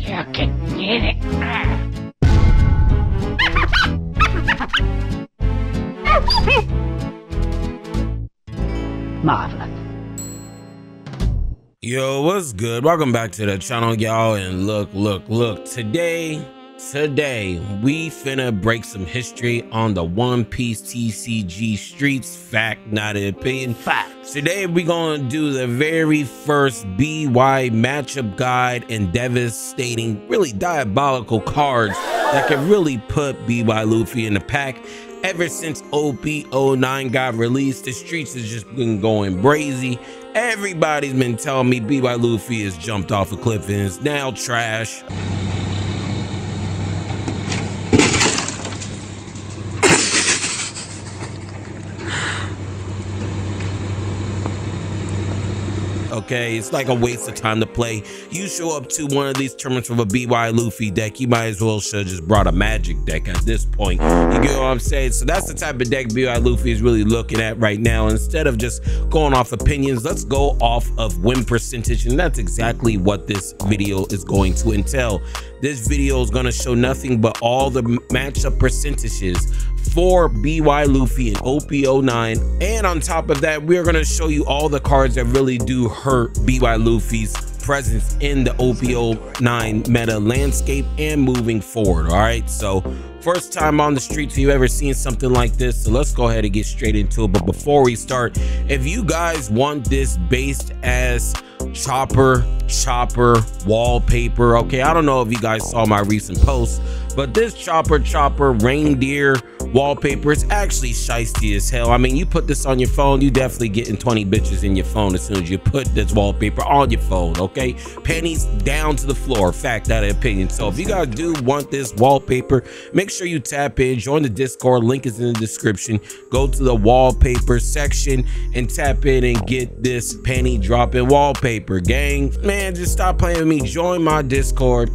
You can get it. Marvelous. Yo, what's good? Welcome back to the channel, y'all. And look, today we finna break some history on the One Piece TCG streets. Fact, not an opinion. Facts. Today we gonna do the very first BY matchup guide and devastating, really diabolical cards that can really put BY Luffy in the pack. Ever since OP09 got released, the streets has just been going crazy. Everybody's been telling me BY Luffy has jumped off a cliff and is now trash. Okay, it's like a waste of time to play. You show up to one of these tournaments with a BY Luffy deck, you might as well should have just brought a magic deck at this point. You get what I'm saying? So that's the type of deck BY Luffy is really looking at right now. Instead of just going off opinions, let's go off of win percentage, and that's exactly what this video is going to entail. This video is going to show nothing but all the matchup percentages for BY Luffy and OP09, and on top of that, we're going to show you all the cards that really do hurt BY Luffy's presence in the OP09 meta landscape and moving forward. All right, so first time on the streets you've ever seen something like this, so let's go ahead and get straight into it. But before we start, if you guys want this based as chopper wallpaper, okay, I don't know if you guys saw my recent post, but this chopper reindeer wallpaper is actually shiesty as hell. I mean, you put this on your phone, you definitely getting 20 bitches in your phone as soon as you put this wallpaper on your phone. Okay, pennies down to the floor. Fact, that opinion. So if you guys do want this wallpaper, make sure you tap in, join the Discord, link is in the description. Go to the wallpaper section and tap in and get this penny dropping wallpaper. Gang, man, just stop playing with me, join my Discord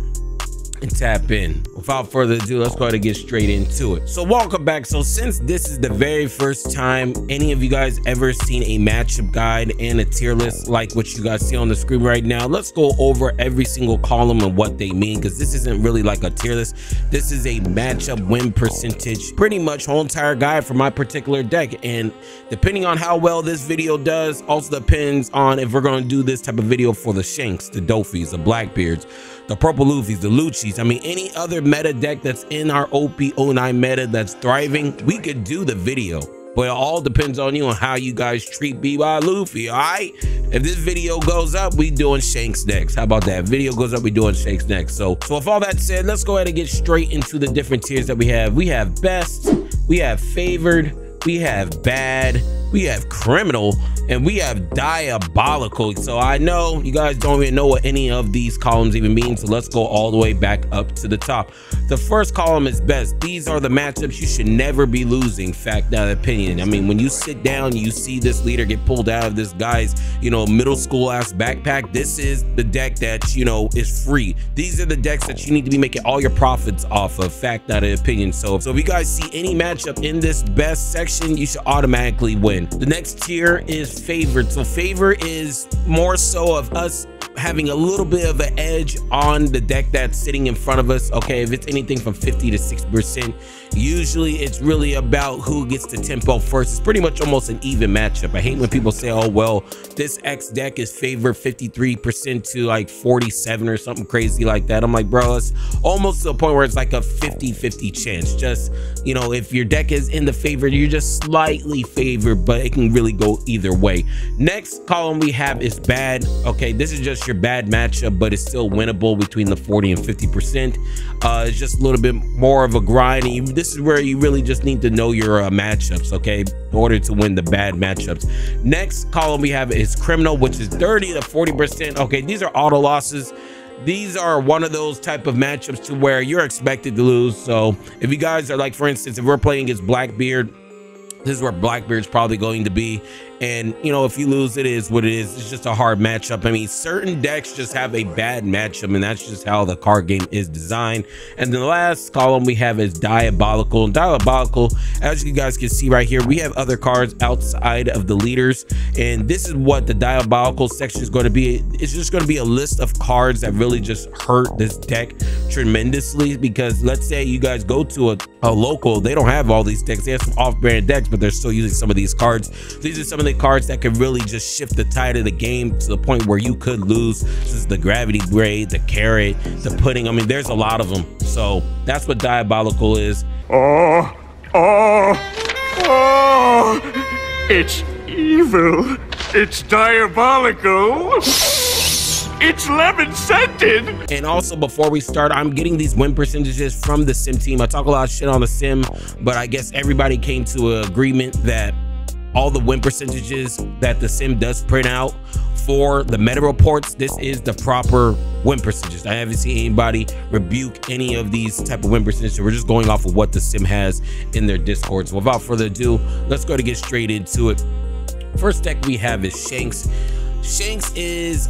and tap in. Without further ado, let's go ahead and get straight into it. So welcome back. So since this is the very first time any of you guys ever seen a matchup guide and a tier list like what you guys see on the screen right now, let's go over every single column and what they mean, because this isn't really like a tier list. This is a matchup win percentage, pretty much whole entire guide for my particular deck. And depending on how well this video does also depends on if we're going to do this type of video for the Shanks, the Dofis, the Blackbeards, the Purple Luffys, the Luccis. I mean, any other meta deck that's in our OP09 meta that's thriving, we could do the video. But it all depends on you, on how you guys treat BY Luffy. All right, if this video goes up, we doing Shanks next. How about that? Video goes up, we doing Shanks next. So with all that said, let's go ahead and get straight into the different tiers that we have. We have best, we have favored, we have bad, we have criminal, and we have diabolical. So I know you guys don't even know what any of these columns even mean, so let's go all the way back up to the top. The first column is best. These are the matchups you should never be losing. Fact, not opinion. I mean, when you sit down, you see this leader get pulled out of this guy's, you know, middle school ass backpack. This is the deck that, you know, is free. These are the decks that you need to be making all your profits off of. Fact, not an opinion. So if you guys see any matchup in this best section, you should automatically win. The next tier is favored. So favor is more so of us having a little bit of an edge on the deck that's sitting in front of us. Okay, if it's anything from 50 to 60%, usually it's really about who gets the tempo first. It's pretty much almost an even matchup. I hate when people say, oh well, this X deck is favored 53% to like 47 or something crazy like that. I'm like, bro, it's almost to the point where it's like a 50-50 chance. Just, you know, if your deck is in the favor, you're just slightly favored, but it can really go either way. Next column we have is bad. Okay, this is just your bad matchup, but it's still winnable between the 40 and 50%. It's just a little bit more of a grind, and this is where you really just need to know your matchups, okay, in order to win the bad matchups. Next column we have is criminal, which is 30 to 40%. Okay, these are auto losses. These are one of those type of matchups to where you're expected to lose. So if you guys are like, for instance, if we're playing against Blackbeard, this is where Blackbeard's probably going to be, And, you know, if you lose, it is what it is. It's just a hard matchup. I mean, certain decks just have a bad matchup, and that's just how the card game is designed. And then the last column we have is Diabolical. And Diabolical, as you guys can see right here, we have other cards outside of the leaders. And this is what the Diabolical section is going to be. It's just going to be a list of cards that really just hurt this deck tremendously. Because let's say you guys go to a local, they don't have all these decks. They have some off-brand decks, but they're still using some of these cards. These are some of the cards that could really just shift the tide of the game to the point where you could lose. This is the Gravity Braid, the Carrot, the Pudding. I mean, there's a lot of them. So that's what Diabolical is. It's evil. It's diabolical. It's lemon scented. And also, before we start, I'm getting these win percentages from the sim team. I talk a lot of shit on the sim, but I guess everybody came to an agreement that all the win percentages that the sim does print out for the meta reports, this is the proper win percentages. I haven't seen anybody rebuke any of these type of win percentages. We're just going off of what the sim has in their Discord. So without further ado, let's go to get straight into it. First deck we have is Shanks. Shanks is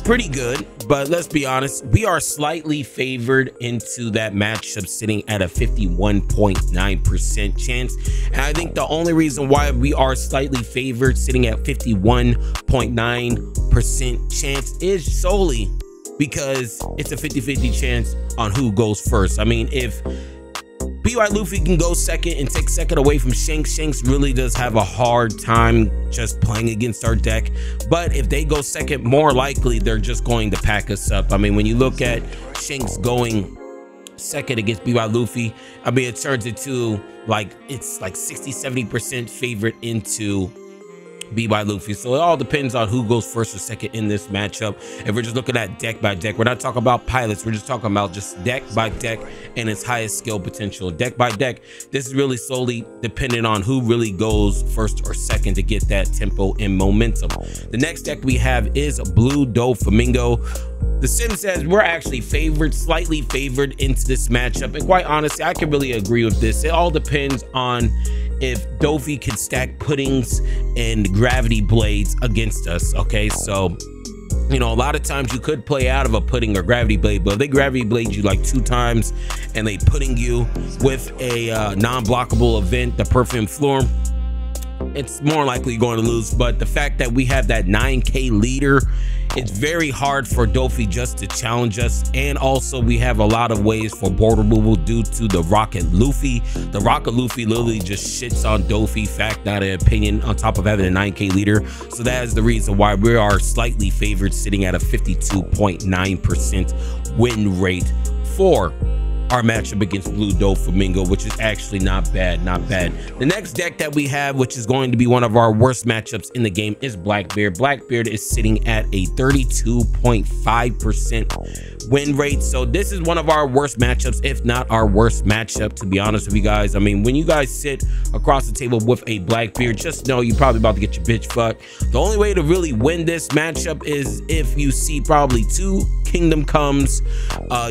pretty good, but let's be honest, we are slightly favored into that matchup, sitting at a 51.9% chance. And I think the only reason why we are slightly favored, sitting at 51.9% chance, is solely because it's a 50-50 chance on who goes first. I mean, if BY Luffy can go second and take second away from Shanks, Shanks really does have a hard time just playing against our deck. But if they go second, more likely they're just going to pack us up. I mean, when you look at Shanks going second against BY Luffy, I mean, it turns into it's like 60-70% favorite into BY Luffy. So it all depends on who goes first or second in this matchup. If we're just looking at deck by deck, we're not talking about pilots, we're just talking about just deck by deck and its highest skill potential. Deck by deck, this is really solely dependent on who really goes first or second to get that tempo and momentum. The next deck we have is Blue ďauⱠⱠ. The sim says we're actually favored, slightly favored into this matchup, and quite honestly, I can really agree with this. It all depends on if Dofi can stack puddings and gravity blades against us. Okay, so you know, a lot of times you could play out of a pudding or gravity blade, but if they gravity blade you like 2 times and they pudding you with a non-blockable event, the Perfume Floor, it's more likely you're going to lose. But the fact that we have that 9K leader, it's very hard for Dofi just to challenge us. And also we have a lot of ways for board removal due to the Rocket Luffy. The Rocket Luffy literally just shits on Dofi, fact, not an opinion, on top of having a 9K leader. So that is the reason why we are slightly favored, sitting at a 52.9% win rate for our matchup against Blue ďauⱠⱠ, which is actually not bad, not bad. The next deck that we have, which is going to be one of our worst matchups in the game, is Blackbeard. Blackbeard is sitting at a 32.5% win rate. So this is one of our worst matchups, if not our worst matchup, to be honest with you guys. I mean, when you guys sit across the table with a Blackbeard, just know you're probably about to get your bitch fucked. The only way to really win this matchup is if you see probably 2 Kingdom Comes,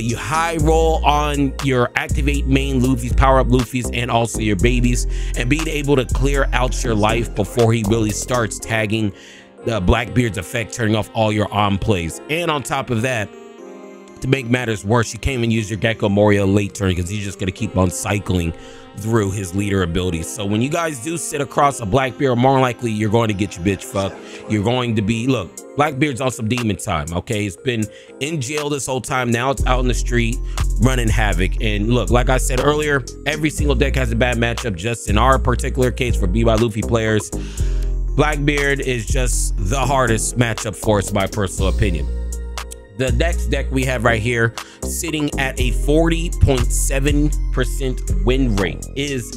you high roll on your activate main Luffy's, power up Luffy's, and also your babies, and being able to clear out your life before he really starts tagging the Blackbeard's effect, turning off all your on plays. And on top of that, to make matters worse, you can't even use your Gecko Moria late turn because he's just going to keep on cycling through his leader abilities. So when you guys do sit across a Blackbeard, more likely you're going to get your bitch fucked. You're going to be, look, Blackbeard's on some demon time, okay? It's been in jail this whole time. Now it's out in the street running havoc. And look, like I said earlier, every single deck has a bad matchup. Just in our particular case for BY Luffy players, Blackbeard is just the hardest matchup for us, my personal opinion. The next deck we have right here, sitting at a 40.7% win rate, is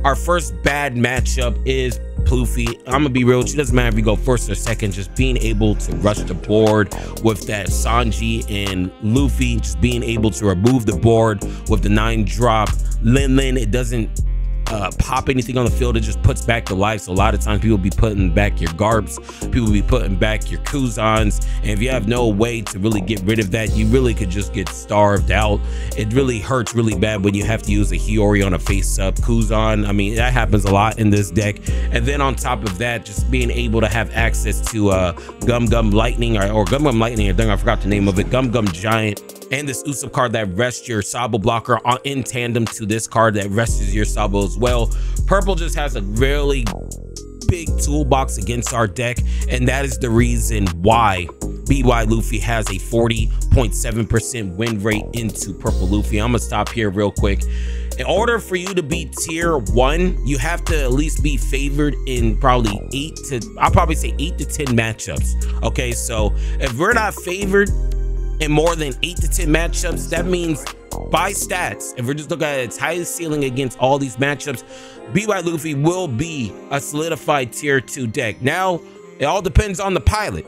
our first bad matchup is Luffy. I'm gonna be real with you, doesn't matter if you go first or second, just being able to rush the board with that Sanji and Luffy, just being able to remove the board with the 9-drop Lin Lin. It doesn't pop anything on the field, it just puts back to life. So a lot of times people be putting back your Garps, people be putting back your Kuzans, and if you have no way to really get rid of that, you really could just get starved out. It really hurts really bad when you have to use a Hiyori on a face-up Kuzan. I mean, that happens a lot in this deck. And then on top of that, just being able to have access to Gum Gum Lightning or Gum Gum Lightning, I forgot the name of it, Gum Gum Giant, and this Usopp card that rests your Sabo blocker in tandem to this card that rests your Sabo as well. Purple just has a really big toolbox against our deck, and that is the reason why BY Luffy has a 40.7% win rate into Purple Luffy. I'm gonna stop here real quick. In order for you to be tier 1, you have to at least be favored in probably 8 to 10 matchups. Okay, so if we're not favored in more than 8 to 10 matchups, that means by stats, if we're just looking at its highest ceiling against all these matchups, BY Luffy will be a solidified tier 2 deck. Now, it all depends on the pilot,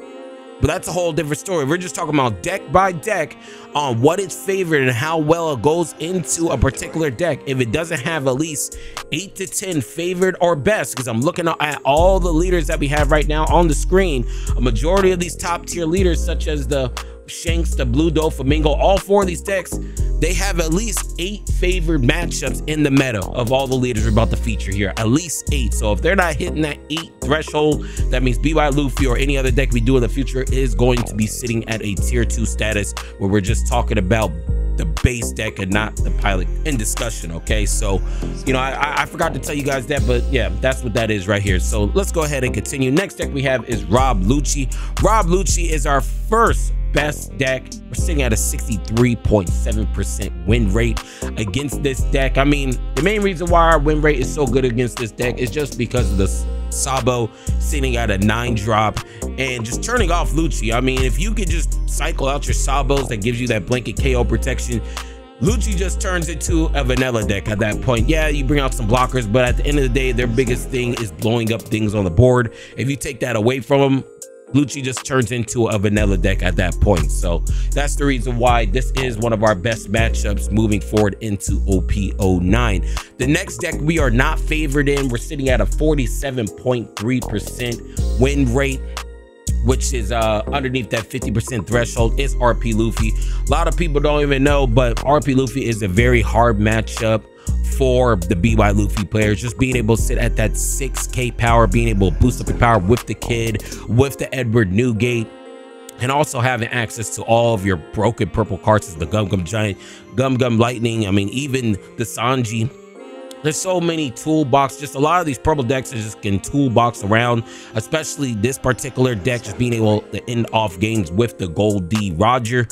but that's a whole different story. We're just talking about deck by deck on what it's favored and how well it goes into a particular deck. If it doesn't have at least 8 to 10 favored or best, because I'm looking at all the leaders that we have right now on the screen, a majority of these top tier leaders, such as the Shanks, the Blue Doflamingo, all 4 of these decks, they have at least 8 favored matchups in the meta of all the leaders we're about to feature here. At least 8. So if they're not hitting that 8 threshold, that means BY Luffy or any other deck we do in the future is going to be sitting at a tier 2 status, where we're just talking about the base deck and not the pilot in discussion. Okay, so you know, I forgot to tell you guys that, but yeah, that's what that is right here. So let's go ahead and continue. Next deck we have is Rob Lucci. Rob Lucci is our first best deck. We're sitting at a 63.7% win rate against this deck. I mean, the main reason why our win rate is so good against this deck is just because of the Sabo sitting at a 9-drop and just turning off Lucci. I mean, if you could just cycle out your Sabos that gives you that blanket KO protection, Lucci just turns into a vanilla deck at that point. Yeah, you bring out some blockers, but at the end of the day, their biggest thing is blowing up things on the board. If you take that away from them, Lucci just turns into a vanilla deck at that point. So that's the reason why this is one of our best matchups moving forward into OP09. The next deck we are not favored in, we're sitting at a 47.3% win rate, which is underneath that 50% threshold, is RP Luffy. A lot of people don't even know, but RP Luffy is a very hard matchup for the BY Luffy players. Just being able to sit at that 6k power, being able to boost up your power with the Kid, with the Edward Newgate, and also having access to all of your broken purple cards as the Gum Gum Giant, Gum Gum Lightning. I mean, even the Sanji. There's so many toolbox. Just a lot of these purple decks are just can toolbox around, especially this particular deck. Just being able to end off games with the Gold D Roger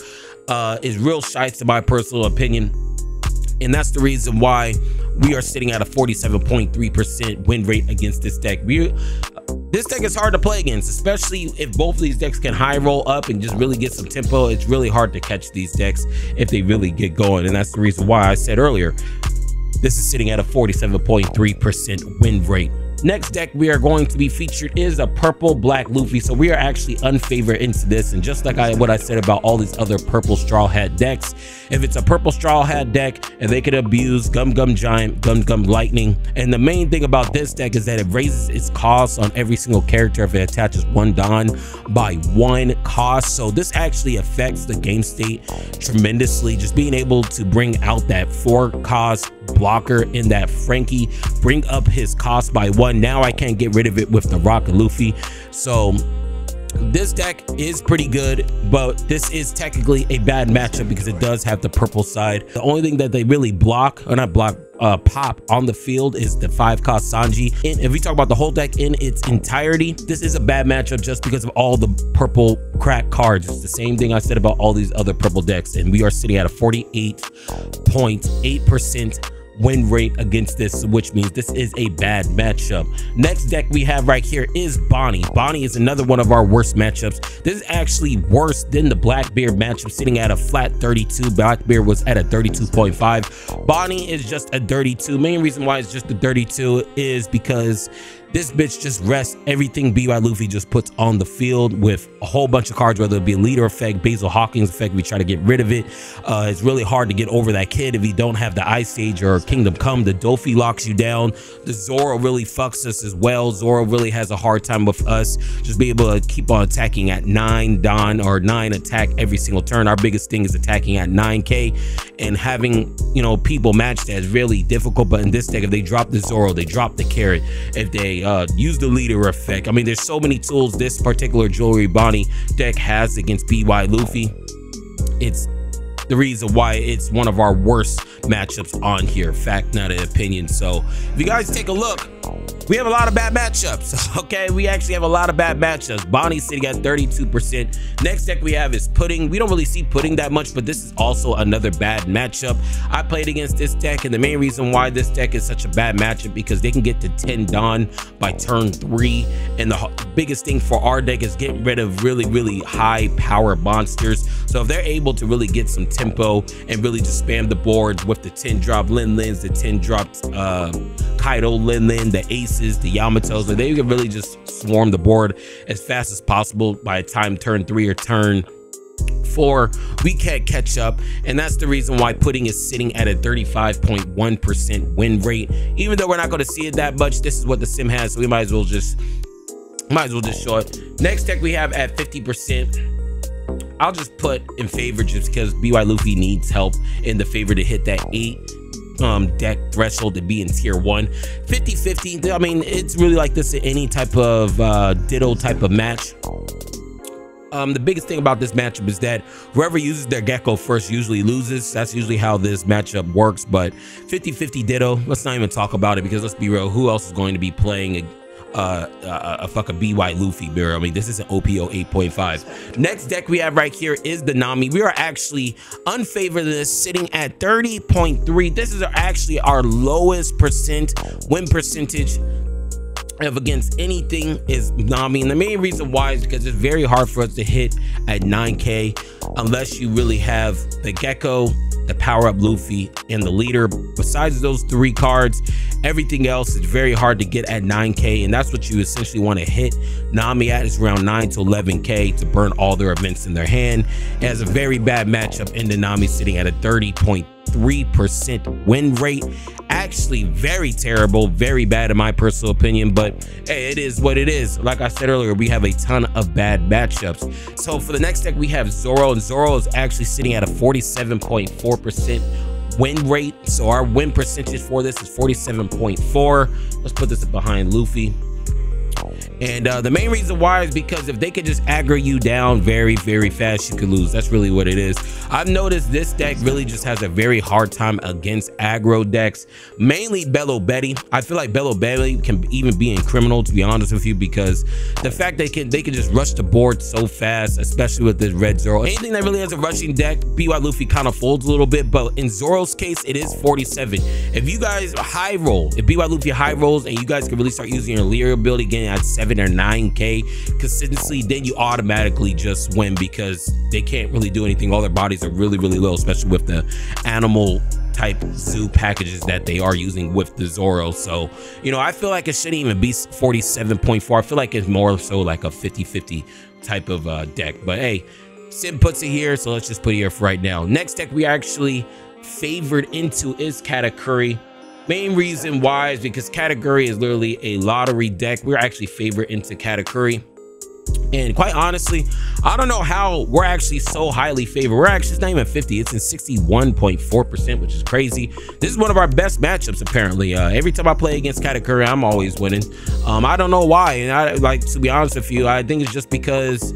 is real shites in my personal opinion. And that's the reason why we are sitting at a 47.3% win rate against this deck. This deck is hard to play against, especially if both of these decks can high roll up and just really get some tempo. It's really hard to catch these decks if they really get going. And that's the reason why I said earlier, this is sitting at a 47.3% win rate. Next deck we are going to be featured is a purple black Luffy. So we are actually unfavored into this, and just like what I said about all these other purple straw hat decks, if it's a purple straw hat deck and they could abuse Gum Gum Giant, Gum Gum Lightning, and the main thing about this deck is that it raises its cost on every single character if it attaches 1 Don by 1 cost. So this actually affects the game state tremendously. Just being able to bring out that 4 cost blocker in that Frankie, bring up his cost by 1. Now I can't get rid of it with the Rocket Luffy. So this deck is pretty good, but this is technically a bad matchup because it does have the purple side. The only thing that they really block, or not block, pop on the field is the 5 cost Sanji. And if we talk about the whole deck in its entirety, this is a bad matchup just because of all the purple crack cards. It's the same thing I said about all these other purple decks, and we are sitting at a 48.8% win rate against this, which means this is a bad matchup. Next deck we have right here is Bonnie. Bonnie is another one of our worst matchups. This is actually worse than the Blackbeard matchup, sitting at a flat 32. Blackbeard was at a 32.5. Bonnie is just a 32. Main reason why it's just a 32 is because This bitch just rests everything BY Luffy just puts on the field with a whole bunch of cards, whether it be a leader effect, Basil Hawkins effect. We try to get rid of it. It's really hard to get over that kid if you don't have the Ice Age or Kingdom Come. The Dofi locks you down. The Zoro really fucks us as well. Zoro really has a hard time with us. Just be able to keep on attacking at 9 Don or 9 attack every single turn. Our biggest thing is attacking at 9k, and having, you know, people match that is really difficult. But in this deck, if they drop the Zoro, they drop the carrot. If they use the leader effect, I mean, there's so many tools this particular Jewelry Bonnie deck has against BY Luffy. It's the reason why it's one of our worst matchups on here. Fact, not an opinion. So if you guys take a look, we have a lot of bad matchups. Okay, we actually have a lot of bad matchups. Bonnie's sitting at 32%. Next deck we have is Pudding. We don't really see Pudding that much, but this is also another bad matchup. I played against this deck, and the main reason why this deck is such a bad matchup because they can get to 10 Dawn by turn 3, and the biggest thing for our deck is getting rid of really high power monsters. So if they're able to really get some tempo and really just spam the boards with the 10 drop Lin Lins, the 10 drop Kaido Lin Lin, the Aces, the Yamatos, and they can really just swarm the board as fast as possible. By the time turn 3 or turn 4, we can't catch up, and that's the reason why Pudding is sitting at a 35.1% win rate. Even though we're not going to see it that much, this is what the sim has, so we might as well just show it. Next deck we have at 50%. I'll just put in favor just because BY Luffy needs help in the favor to hit that 8 deck threshold to be in tier 1. 50-50. I mean, it's really like this in any type of ditto type of match. The biggest thing about this matchup is that whoever uses their Gecko first usually loses. That's usually how this matchup works. But 50-50 ditto, let's not even talk about it, because let's be real, who else is going to be playing a fucking BY Luffy, bro? I mean, this is an OPO 8.5. Next deck we have right here is the Nami. We are actually unfavored in this, sitting at 30.3. This is actually our lowest win percentage of against anything is Nami, and the main reason why is because it's very hard for us to hit at 9k unless you really have the Gecko, the power up Luffy, and the leader. Besides those 3 cards, everything else is very hard to get at 9k, and that's what you essentially want to hit Nami at, is around 9 to 11k to burn all their events in their hand. It has a very bad matchup in the Nami, sitting at a 30.3% win rate. Actually very terrible, very bad in my personal opinion, but hey, it is what it is. Like I said earlier, we have a ton of bad matchups. So for the next deck we have Zoro, and Zoro is actually sitting at a 47.4% win rate. So our win percentage for this is 47.4. Let's put this behind Luffy. And the main reason why is because if they could just aggro you down very fast, you could lose. That's really what it is. I've noticed this deck really just has a very hard time against aggro decks, mainly Bello Betty. I feel like Bello Betty can even be in criminal, to be honest with you, because the fact they can just rush the board so fast, especially with this red Zoro. Anything that really has a rushing deck, BY Luffy kind of folds a little bit, but in Zoro's case, it is 47. If you guys high roll, if BY Luffy high rolls and you guys can really start using your leader ability, getting at 7 or 9k consistency, then you automatically just win, because they can't really do anything. All their bodies are really low, especially with the animal type zoo packages that they are using with the Zoro. So, you know, I feel like it shouldn't even be 47.4. I feel like it's more so like a 50-50 type of deck. But hey, Sim puts it here, so let's just put it here for right now. Next deck we actually favored into is Katakuri. Main reason why is because Katakuri is literally a lottery deck. We're actually favored into Katakuri, and quite honestly, I don't know how we're actually so highly favored. We're actually, it's not even 50, it's in 61.4%, which is crazy. This is one of our best matchups apparently. Every time I play against Katakuri, I'm always winning. I don't know why, and I like, to be honest with you, I think it's just because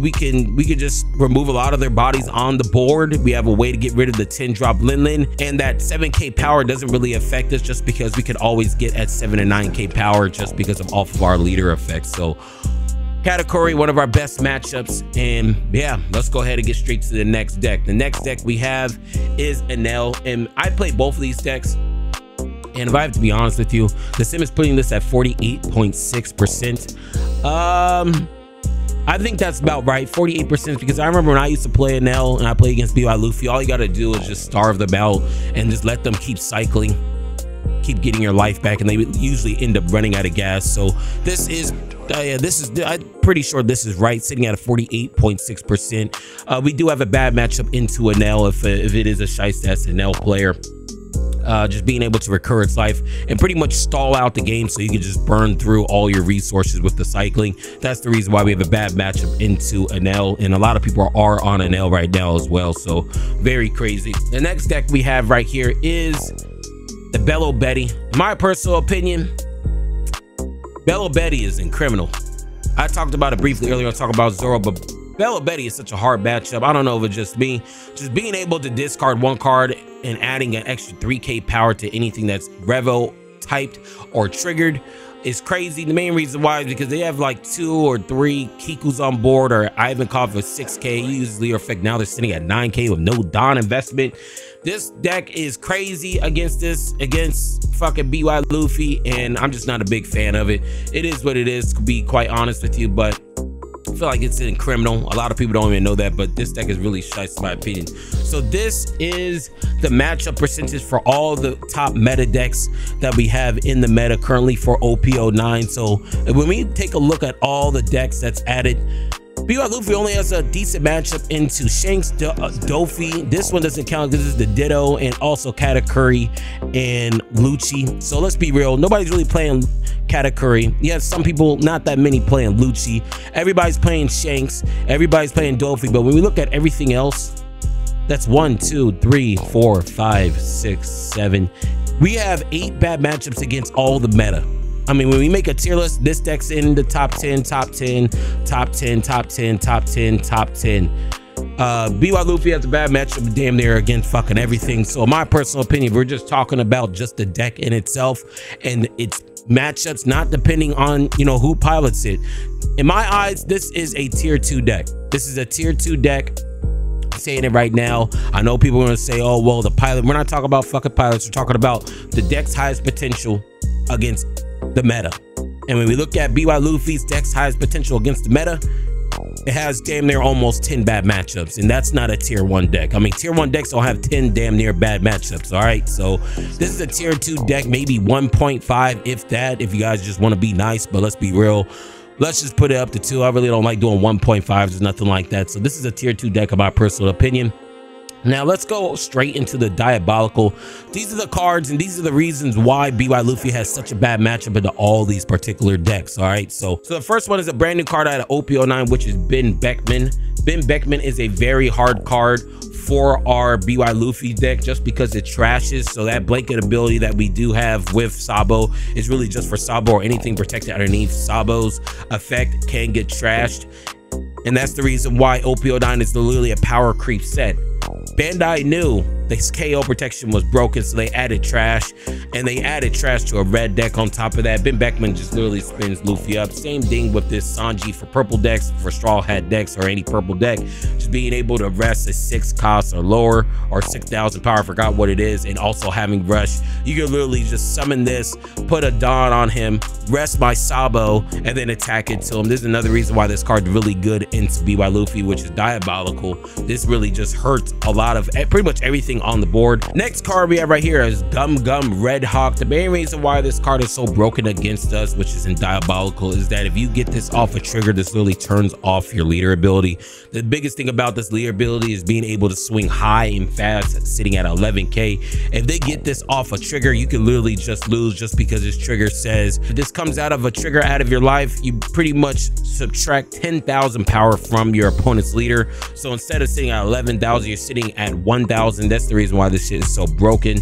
we can just remove a lot of their bodies on the board. We have a way to get rid of the 10 drop Lin Lin, and that 7k power doesn't really affect us, just because we could always get at 7 and 9k power just because of off of our leader effects. So Katakuri, one of our best matchups. And yeah, let's go ahead and get straight to the next deck. The next deck we have is Enel, and I play both of these decks, and if I have to be honest with you, the sim is putting this at 48.6%. I think that's about right, 48%, because I remember when I used to play Enel and I play against BY Luffy, all you gotta do is just starve them out and just let them keep cycling keep getting your life back, and they usually end up running out of gas. So this is I'm pretty sure this is right, sitting at a 48.6%. We do have a bad matchup into Enel if it is a shiesty Enel player. Just being able to recur its life and pretty much stall out the game so you can just burn through all your resources with the cycling. That's the reason why we have a bad matchup into Enel, and a lot of people are on Enel right now as well, so very crazy. The next deck we have right here is the ďauⱠⱠ In my personal opinion, ďauⱠⱠ is criminal. I talked about it briefly earlier. I talked about Zoro, but ďauⱠⱠ is such a hard matchup. I don't know if it's just me. Just being able to discard one card and adding an extra 3k power to anything that's Revo typed or triggered is crazy. The main reason why is because they have like 2 or 3 Kikus on board, or Ivankov for 6k. Usually effect now they're sitting at 9k with no Don investment. This deck is crazy against fucking BY Luffy, and I'm just not a big fan of it. It is what it is, to be quite honest with you, but I feel like it's criminal. A lot of people don't even know that, but this deck is really shite in my opinion. So this is the matchup percentage for all the top meta decks that we have in the meta currently for OP09. So when we take a look at all the decks that's added, BY Luffy only has a decent matchup into Shanks, Doffy. This one doesn't count because this is the Ditto, and also Katakuri and Lucci. So let's be real, nobody's really playing Katakuri. You have some people, not that many, playing Lucci. Everybody's playing Shanks, everybody's playing Doffy, but when we look at everything else, that's 1, 2, 3, 4, 5, 6, 7. We have 8 bad matchups against all the meta. I mean, when we make a tier list, this deck's in the top 10, top 10, top 10, top 10, top 10, top 10. BY Luffy has a bad matchup damn near against fucking everything. So in my personal opinion, we're just talking about just the deck in itself and its matchups, not depending on, you know, who pilots it. In my eyes, this is a tier 2 deck. This is a tier 2 deck. I'm saying it right now. I know people are going to say, oh, well, the pilot. We're not talking about fucking pilots. We're talking about the deck's highest potential against the meta. And when we look at BY Luffy's deck's highest potential against the meta, it has damn near almost 10 bad matchups, and that's not a tier 1 deck. I mean, tier 1 decks don't have 10 damn near bad matchups. All right, so this is a tier 2 deck, maybe 1.5 if that, if you guys just want to be nice. But let's be real, let's just put it up to 2. I really don't like doing 1.5s or nothing like that. So this is a tier 2 deck in my personal opinion. Now let's go straight into the diabolical. These are the cards and these are the reasons why BY Luffy has such a bad matchup into all these particular decks. All right, so the first one is a brand new card out of OP09, which is Ben Beckman. Ben Beckman is a very hard card for our BY Luffy deck just because it trashes. So that blanket ability that we do have with Sabo is really just for Sabo or anything protected underneath Sabo's effect can get trashed. And that's the reason why OP09 is literally a power creep set. Bandai knew this KO protection was broken, so they added trash, and they added trash to a red deck on top of that. Ben Beckman just literally spins Luffy up. Same thing with this Sanji for purple decks, for straw hat decks, or any purple deck. Just being able to rest a 6 cost or lower, or 6,000 power, I forgot what it is, and also having rush. You can literally just summon this, put a Dawn on him, rest my Sabo, and then attack it to him. This is another reason why this card's really good into BY Luffy, which is diabolical. This really just hurts a lot of pretty much everything on the board. Next card we have right here is Gum Gum Red Hawk. The main reason why this card is so broken against us, which is in diabolical, is that if you get this off a trigger, this literally turns off your leader ability. The biggest thing about this leader ability is being able to swing high and fast, sitting at 11k. If they get this off a trigger, you can literally just lose just because this trigger says if this comes out of a trigger out of your life, you pretty much subtract 10,000 power from your opponent's leader. So instead of sitting at 11,000, you're sitting at 1,000. That's the reason why this shit is so broken.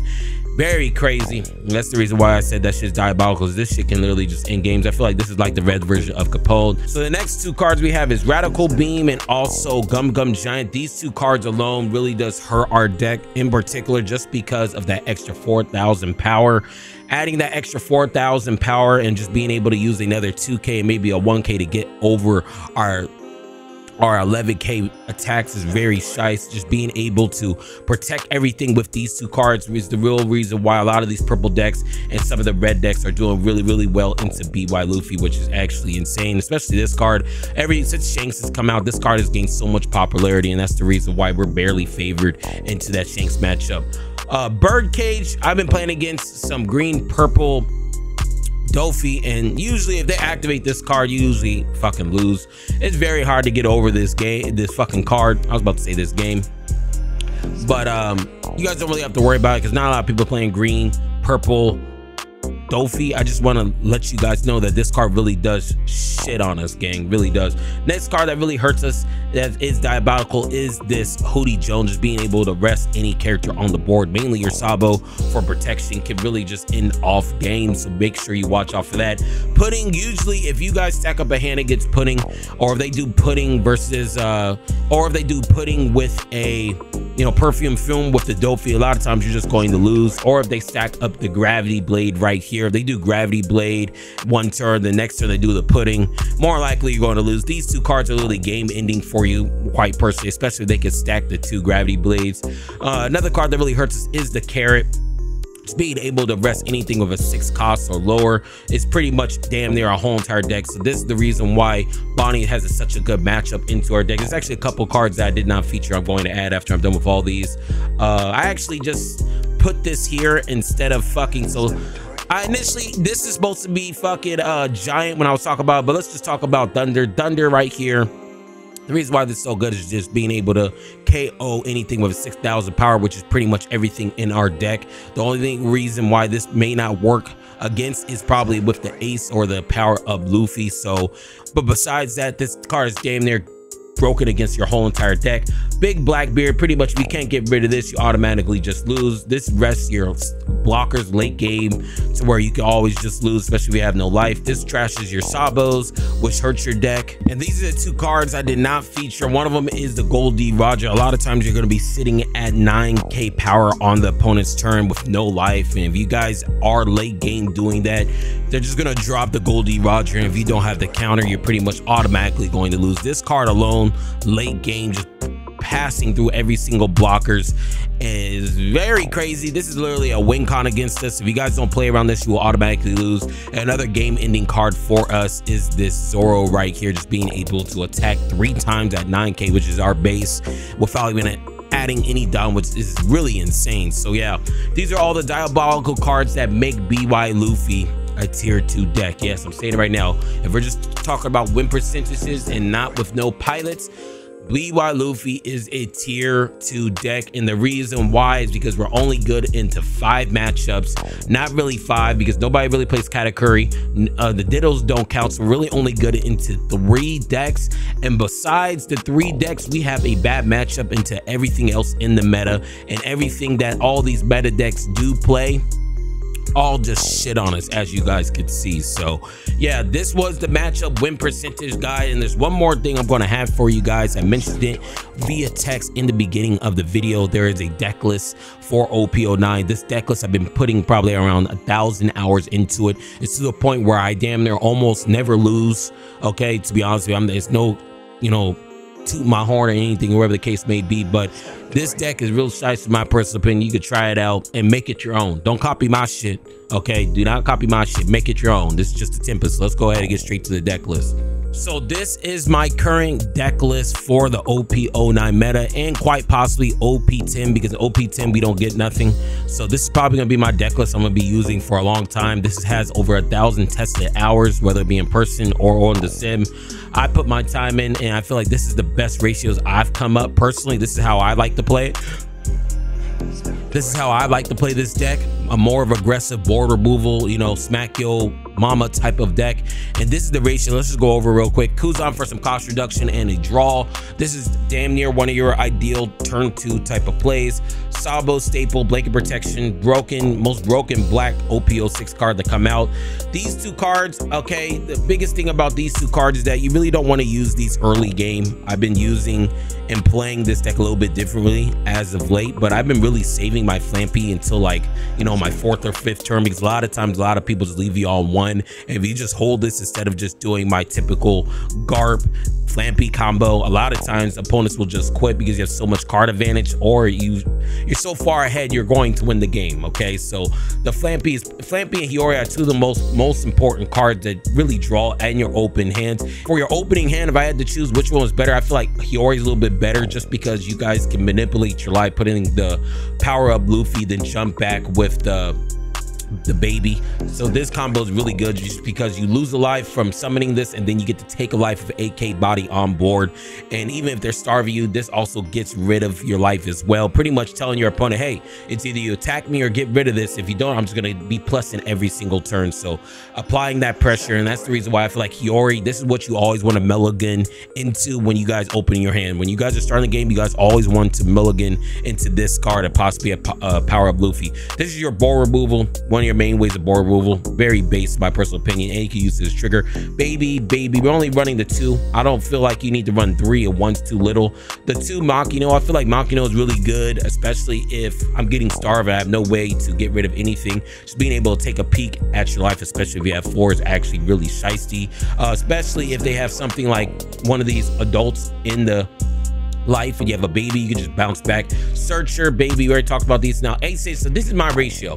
Very crazy. And that's the reason why I said that shit's diabolical, because this shit can literally just end games. I feel like this is like the red version of Capone. So the next 2 cards we have is Radical Beam and also Gum Gum Giant. These 2 cards alone really does hurt our deck in particular, just because of that extra 4,000 power. Adding that extra 4,000 power and just being able to use another 2k, maybe a 1k to get over our 11k attacks is very shice. Just being able to protect everything with these 2 cards is the real reason why a lot of these purple decks and some of the red decks are doing really well into BY Luffy, which is actually insane. Especially this card, since Shanks has come out, this card has gained so much popularity, and that's the reason why we're barely favored into that Shanks matchup. Birdcage, I've been playing against some green, purple Luffy, and usually if they activate this card, you usually fucking lose. It's very hard to get over this game, this fucking card. I was about to say this game, but you guys don't really have to worry about it because not a lot of people playing green, purple Luffy. I just want to let you guys know that this card really does shit on us, gang. Really does. Next card that really hurts us, that is diabolical, is this Hootie Jones. Just being able to rest any character on the board, mainly your Sabo, for protection, can really just end off games. So make sure you watch out for that. Pudding, usually if you guys stack up a hand against pudding, or if they do pudding versus or if they do pudding with a, you know, perfume film with the Luffy, a lot of times you're just going to lose. Or if they stack up the gravity blade right here, if they do gravity blade one turn, the next turn they do the pudding, more likely you're going to lose. These two cards are really game ending for you, quite personally, especially if they can stack the two gravity blades. Another card that really hurts us is the carrot. Just being able to rest anything with a 6 cost or lower is pretty much damn near our whole entire deck. So this is the reason why Bonnie has such a good matchup into our deck. There's actually a couple cards that I did not feature I'm going to add after I'm done with all these. I actually just put this here instead of fucking, so I initially, this is supposed to be fucking giant when I was talking about, but let's just talk about Thunder right here. The reason why this is so good is just being able to KO anything with 6,000 power, which is pretty much everything in our deck. The only reason why this may not work against is probably with the ace or the power of Luffy. So, but besides that, this card is damn near broken against your whole entire deck. Big Blackbeard, pretty much if you can't get rid of this, you automatically just lose. This rests your blockers late game to where you can always just lose, especially if you have no life. This trashes your Sabos, which hurts your deck. And these are the two cards I did not feature. One of them is the Goldie Roger. A lot of times you're going to be sitting at 9k power on the opponent's turn with no life, and if you guys are late game doing that, they're just going to drop the Goldie Roger, and if you don't have the counter, you're pretty much automatically going to lose. This card alone, late game, just passing through every single blockers is very crazy. This is literally a win con against us. If you guys don't play around this, you will automatically lose. Another game ending card for us is this Zoro right here, just being able to attack 3 times at 9k, which is our base, without even adding any down, which is really insane. So yeah, these are all the diabolical cards that make BY Luffy a tier 2 deck. Yes, I'm saying it right now. If we're just talking about win percentages and not with no pilots, BY Luffy is a tier 2 deck, and the reason why is because we're only good into 5 matchups. Not really 5 because nobody really plays Katakuri. The Dittos don't count, so we're really only good into 3 decks, and besides the 3 decks, we have a bad matchup into everything else in the meta, and everything that all these meta decks do play all just shit on us, as you guys could see. So yeah, this was the matchup win percentage guide, and there's one more thing I'm going to have for you guys. I mentioned it via text in the beginning of the video. There is a deck list for OP09. This deck list, I've been putting probably around 1,000 hours into it. It's to the point where I damn near almost never lose. Okay, to be honest with you, there's no, you know, toot my horn or anything, wherever the case may be, but this deck is real nice in my personal opinion. You could try it out and make it your own. Don't copy my shit, okay? Do not copy my shit. Make it your own. This is just a template. So let's go ahead and get straight to the deck list. So this is my current deck list for the OP09 meta, and quite possibly OP10, because OP10 we don't get nothing. So this is probably gonna be my deck list I'm gonna be using for a long time. This has over 1,000 tested hours, whether it be in person or on the sim. I put my time in, and I feel like this is the best ratios I've come up personally. This is how I like to play it. This is how I like to play this deck. A more of aggressive board removal, you know, smack yo mama type of deck. And this is the ratio. Let's just go over real quick. Kuzan for some cost reduction and a draw. This is damn near one of your ideal turn 2 type of plays. Sabo staple, blanket protection, most broken black OP06 card that come out. These 2 cards, okay, the biggest thing about these 2 cards is that you really don't want to use these early game. I've been using and playing this deck a little bit differently as of late, but I've been really saving my Flampy until, like, you know, my 4th or 5th turn, because a lot of times a lot of people just leave you on 1, and if you just hold this instead of just doing my typical Garp Flampy combo, a lot of times opponents will just quit because you have so much card advantage, or you you're so far ahead, you're going to win the game. Okay, so the Flampy and Hiyori are two of the most important cards that really draw in your open hands. For your opening hand, if I had to choose which one was better, I feel like Hiyori's a little bit better just because you guys can manipulate your life, put in the power up Luffy, then jump back with the baby. So this combo is really good just because you lose a life from summoning this, and then you get to take a life of 8k body on board. And even if they're starving you, this also gets rid of your life as well, pretty much telling your opponent, hey, it's either you attack me or get rid of this. If you don't, I'm just going to be plussing every single turn. So applying that pressure, and that's the reason why I feel like Hiyori, this is what you always want to mulligan into when you guys open your hand. When you guys are starting the game, you guys always want to mulligan into this card and possibly a power up Luffy. This is your ball removal, one of your main ways of ball removal. Very base, my personal opinion, and you can use this trigger. Baby, we're only running the 2. I don't feel like you need to run 3, and 1's too little. The 2 Makino, I feel like Makino is really good, especially if I'm getting starved. I have no way to get rid of anything. Just being able to take a peek at your life, especially if you have 4, is actually really shiesty, especially if they have something like one of these adults in the life and you have a baby, you can just bounce back. Searcher, baby, we already talked about these. Now aces, so this is my ratio.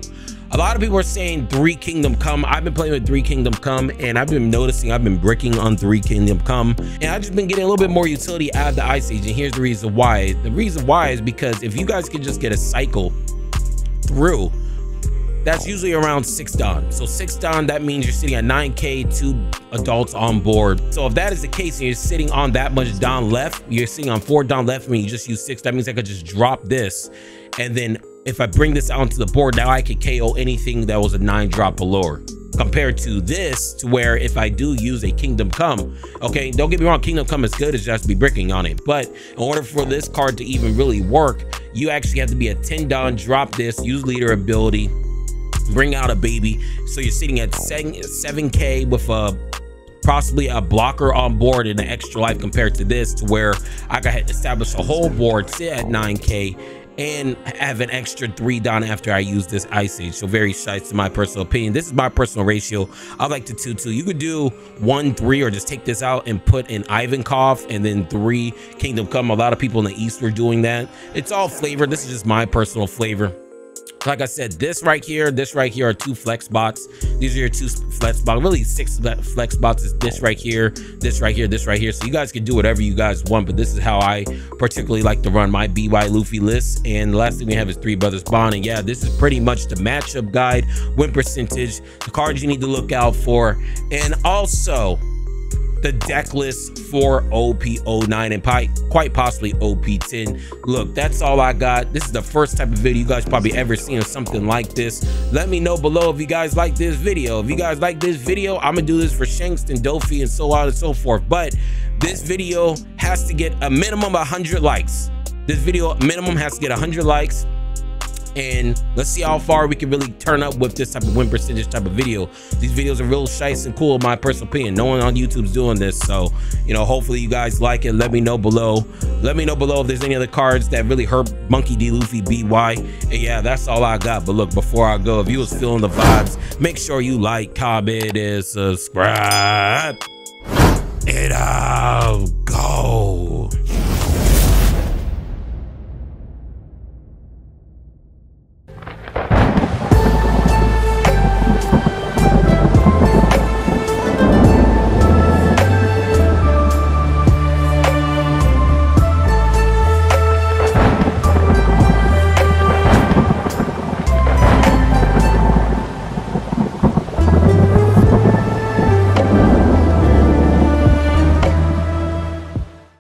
A lot of people are saying 3 Kingdom Come. I've been playing with 3 Kingdom Come, and I've been noticing I've been bricking on 3 Kingdom Come, and I've just been getting a little bit more utility out of the Ice Age. And here's the reason why. The reason why is because if you guys can just get a cycle through, that's usually around 6 Dawn. So 6 Dawn, that means you're sitting at 9k, 2 adults on board. So if that is the case and you're sitting on that much Dawn left, you're sitting on 4 Dawn left, and you just use 6, that means I could just drop this, and then if I bring this onto the board, now I can KO anything that was a 9 drop or lower. Compared to this, to where if I do use a Kingdom Come, okay, don't get me wrong, Kingdom Come is good, it's just be bricking on it. But in order for this card to even really work, you actually have to be a 10 Dawn, drop this, use leader ability, bring out a baby. So you're sitting at 7k with possibly a blocker on board and an extra life, compared to this, to where I got to establish a whole board, sit at 9k, and have an extra 3 Dawn after I use this Ice Age. So very shiesty in my personal opinion. This is my personal ratio. I like to 2-2. You could do 1-3, or just take this out and put in Ivankov and then 3 Kingdom Come. A lot of people in the East were doing that. It's all flavor. This is just my personal flavor. Like I said, this right here are 2 flex bots. These are your 2 flex bots, really 6 flex bots. Is this right here, this right here, this right here. So you guys can do whatever you guys want, but this is how I particularly like to run my BY Luffy list. And the last thing we have is 3 Brothers Bond. And yeah, this is pretty much the matchup guide, win percentage, the cards you need to look out for, and also the deck list for OP09 and quite possibly OP10. Look, that's all I got. This is the first type of video you guys probably ever seen of something like this. Let me know below if you guys like this video. If you guys like this video, I'm gonna do this for Shanks and Dofi and so on and so forth. But this video has to get a minimum of 100 likes. This video minimum has to get 100 likes. And let's see how far we can really turn up with this type of win percentage type of video. These videos are real shice and cool in my personal opinion. No one on YouTube's doing this, so you know, hopefully you guys like it. Let me know below. Let me know below if there's any other cards that really hurt Monkey D. Luffy BY. And yeah, that's all I got. But look, before I go, if you was feeling the vibes, make sure you like, comment, and subscribe. And I'll go.